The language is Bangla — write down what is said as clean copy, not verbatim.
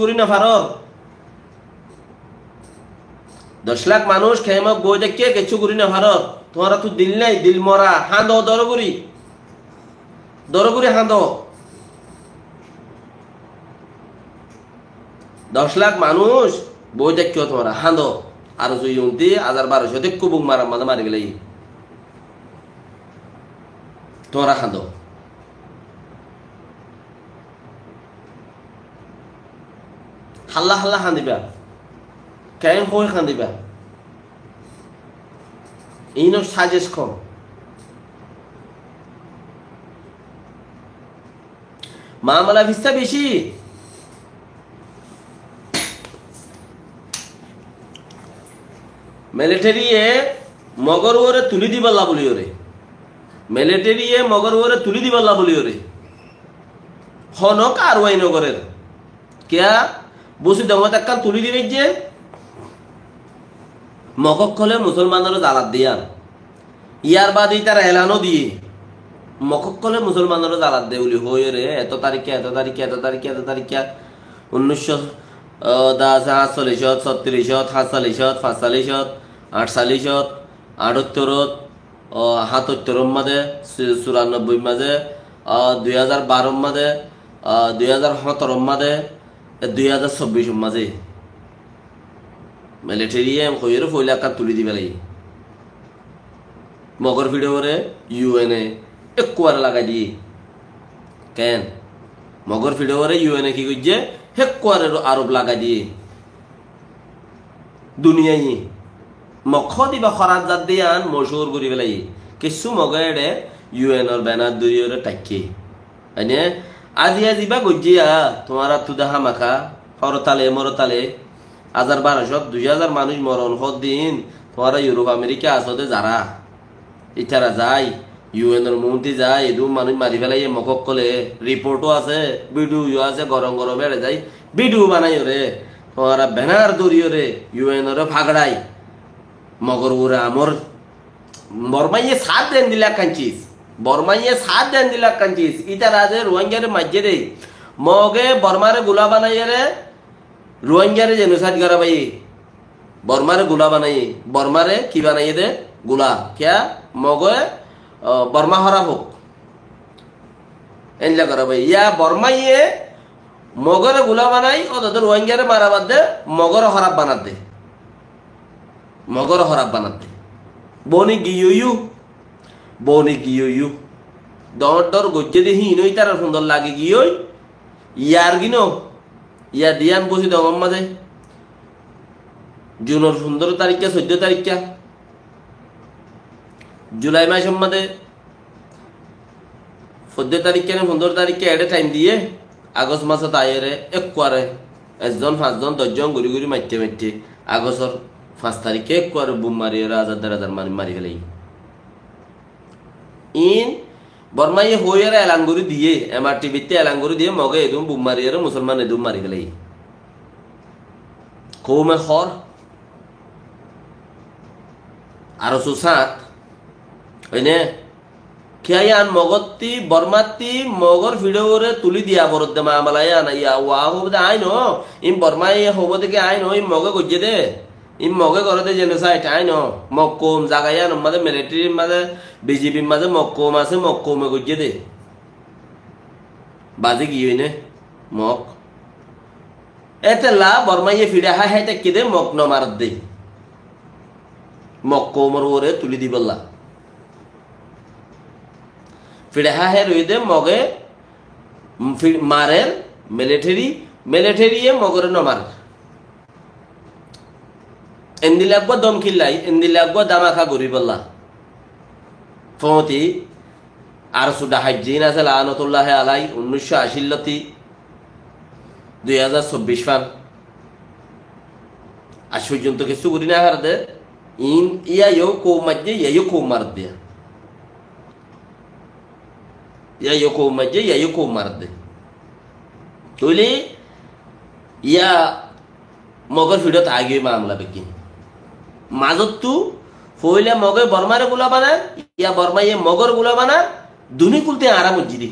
করি না ফারর 10 লাখ মানুষ খেমক বই দেখে কিছু করি না ভারত তোমারা তো দিল নাই দিল মরা হাঁদ দরগুরি হাঁদ 10 লাখ মানুষ বই দেখো তোমরা হাঁদ আর 1200 দেখো বুক মারা মাঝে মারি গেলে তোমরা হাঁদ হাল্লা হাল্লা হাঁদিবা কেন হয়ে খান্দিবা ইনো সাজেস্ট কর মামলা ভিস্তা বেশি মিলিটারিয়ে মগর ওরে তুলি দিবাল্লা বলি ওরে মিলিটারিয়ে মগর ওরে তুলি দিবাল্লা বলি ওরে হনক আর ওয়াইনগরের কিয়া বসি দমত একখান তুলি দিবে যে মকক কলে মুসলমানের জালাত দিয়া ইয়ার বাদে তার এলানো দিয়ে মকক কলে মুসলমানের জালাত দে বলি হয়ে রে এত তারিখে 1947 37 47 45 48 78 77 মাঝে 94 মাঝে 2012 মাঝে 2017 মাঝে 2024 মাঝে মিলিটারি কইরে ফইলা কাট তুলি দিবে লাই মগর ভিডিওরে ইউএনএ একবার লাগাই দি কেন মগর ভিডিওরে ইউএনএ কি কইছে একবার আরব লাগাই দি দুনিয়ায় মখ দিবা খরাত জাত দিয়ান মশহুর করি বেলাই কিছু মগেড়ে ইউএনর ব্যানার দুইরে টাকি আইনে আজি বা গজিয়া তোমারা তু দেখা মাখা হরতালে মরতালে 1200 মানুষ মরণ দিন তোমারা ইউরোপ আমেরিকা আসতে যারা ইতারা যায় ইউএনর মন্ত্রী যায় এদু মানুষ মারি ফেলাই মকক কলে রিপোর্টও আছে ভিডিও আছে গরম গরম বেড়ে যায় ভিডিও বানাই রে তোমারা ব্যানার দরিও রে ইউএনর ফাগড়াই মগর উরা আমর বর্মাইয়ে 7 দিন দিলা কাঞ্চিস বর্মাইয়ে 7 দিন দিলা কাঞ্চিস ইতারা যে রোহিঙ্গারে মাঝে দে মগে বর্মারে গুলা বানাই রে রোহিঙ্গারে জেনোসাইড করা ভাই বর্মারে গুলা বানাই বর্মারে কি বানাই দে গুলা क्या মগে বর্মা হরাব এনলা করা ভাই ইয়া বর্মাইয়ে মগরে গুলা বানাই ওদের রোহিঙ্গারে মারা বাদ দে মগর হরাব বানাত দে মগর হরাব বানাত দে বনি গিয়ু দর গজ্জে দে হিনই তার সুন্দর লাগে গিয়ই ইয়ার গিনো ইয়া দিয়ান বসি দম মাঝে জুনের 15 তারিখে 14 তারিখে জুলাই মাসের মধ্যে 14 তারিখে 15 তারিখে এডে টাইম দিয়ে আগস্ট মাসে আয়েরে একবারে 1 জন 5 জন 10 জন ঘুরি ঘুরি মারতে আগস্টর 5 তারিখে একবারে বুম মারি হাজার মারি ফেলাই ইন বর্মাইয়ে হইয়ারে এলান করে দিয়ে এমআর টিভিতে এলান করে দিয়ে মগে এদুম বুম মারিয়ারে মুসলমান এদুম মারি ফেলাই কৌমে খর আর সুসাত হইনে খেয়ান মগত্তি বর্মাত্তি মগর ভিডিওরে তুলি দিয়া বরদ মা মালায়া না ইয়া ওয়া হবে আইন ইম বর্মাইয়ে হবো থেকে আইন ইম মগে গজ্জে দে ইম মগে করতে জেনোসাইড আইন মক্কম জাগায়া নমাদে মিলিটারির মাঝে বিজেপির মাঝে মক্কম আছে মক্কমে গজ্জে দে বাজে কি হইনে মক এতে লা বর্মাইয়ে ফিরে হাইতে কেদে মক ন মারত দে মক্কমর ওরে তুলি দিবল্লা ফিরে হে রই দে মগে মারের মিলিটারিয়ে মগরে ন মার এন্দিলাগবা দম খিল্লাই এন্দিলাগবা দামাখা গরি বললা ফতি আর সুদা হাজ্জিন আছে লানাতুল্লাহ আলাই 1980 লতি 2024 ফান আজ পর্যন্ত কিছু করি না হার দে ইন ইয়া ইয়ো কো মাজ্জে ইয়ো কো মার দে ইয়ো কো মার দে তোলি ইয়া মগর ভিডিওত আগে মামলা বেকি মাজত তু ফইলে মগে বর্মারে গুলা বানা ইয়া বর্মাইয়ে মগর গুলা বানা দুনি কুলতে আরাম জিদি